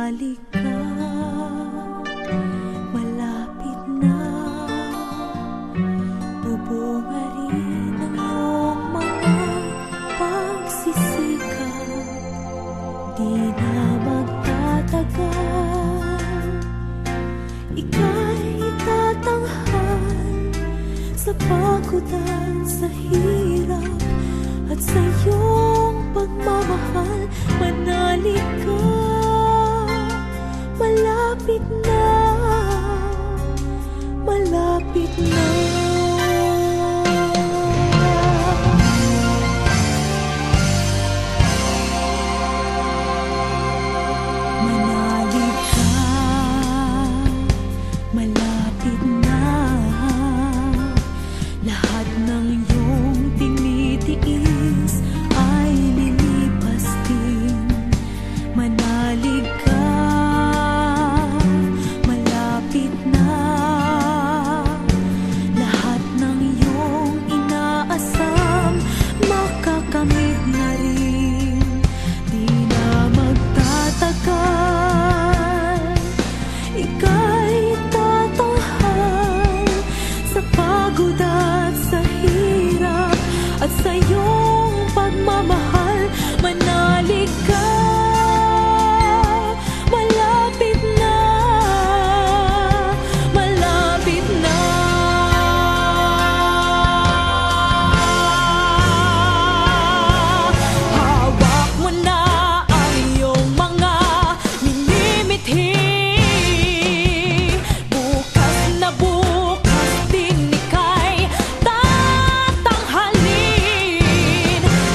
Manali ka, malapit na. Bubunga rin ang iyong mga pagsisikap. Di na magtatagal, ika'y tatanghal sa pagod at sa hirap at sa iyong pagmamahal. Manali ka, malapit na, malapit na. Manali ka, malapit na. Lahat ng iyong tinitiis ay lilipas din. Manalig ka, malapit na. Lahat ng iyong inaasam makakamit na rin. Di na magtatagal, ika'y tatanghal sa pagod at sa hirap at sa iyong pagmamahal. Manalig ka, malapit na, malapit na. Hawak mo na ang iyong mga minimithi. Bukas na bukas din ika'y tatanghalin.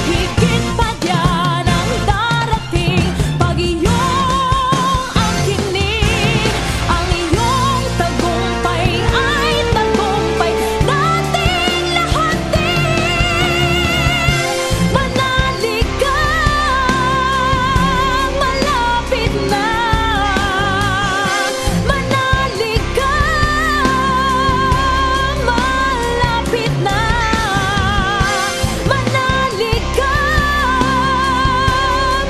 Higit pa diyan ang darating pag iyong angkinin. Ang iyong tagumpay ay tagumpay nating lahat din. Manali ka, malapit na. Manali ka, malapit na. Manali ka,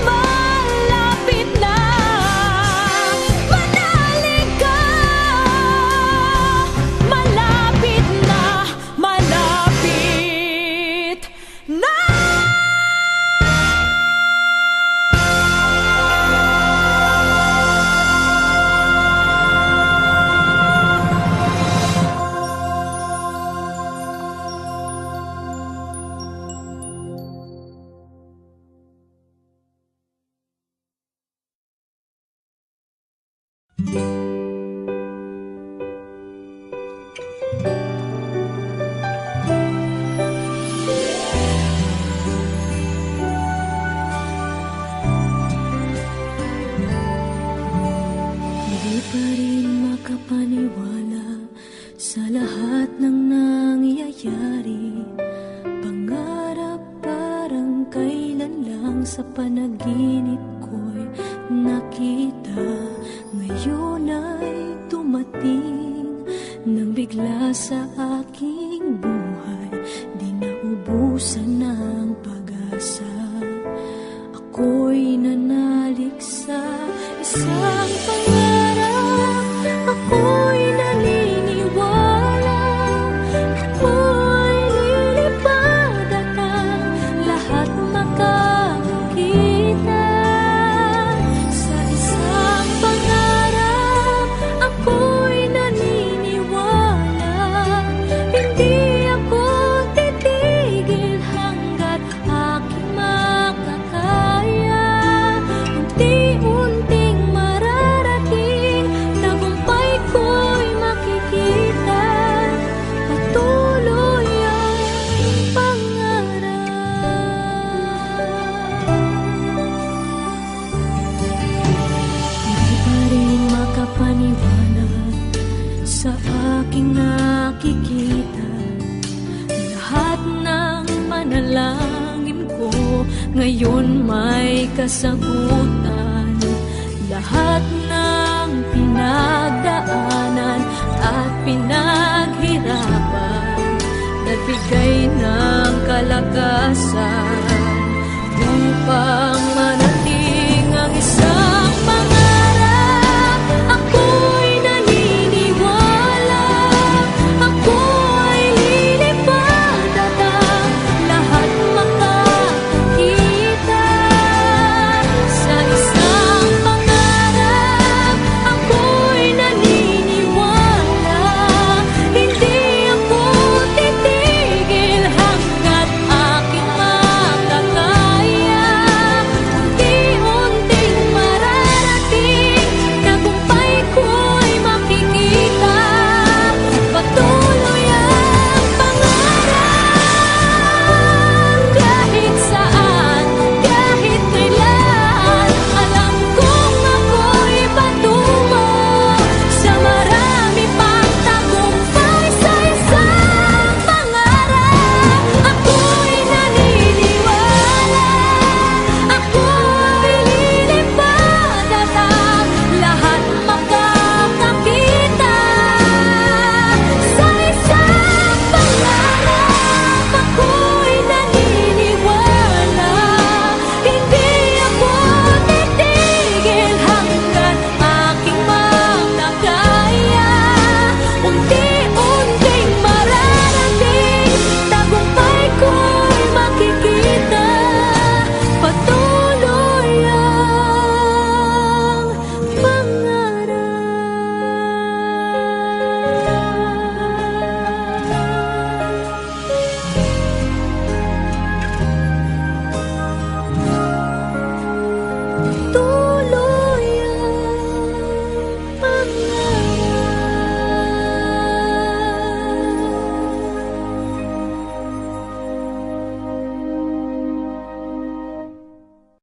malapit na. Manali ka, malapit na, malapit na. Hindi pa rin makapaniwala sa lahat ng nangyayari. Pangarap parang kailan lang sa panaginip ko'y nakita. Ngayon ay dumating nang bigla sa aking buhay. Di naubusan ng pag-asa. Ako'y nanalig sa isang pangarap. Ako'y naniniwala. Ako'y lilipad at ang lahat makakakita. Sa isang pangarap, ako'y naniniwala. Hindi ako titigil hanggat aking makakaya. Unti-unting mararating, tagumpay ko'y makikita. Patuloy ang pangarap. Hindi pa rin makapaniwala sa aking nakikita. Lahat ng panalangin ko ngayon may kasagutan. Lahat ng pinagdaanan at pinaghirapan, nagbigay ng kalakasan. Kung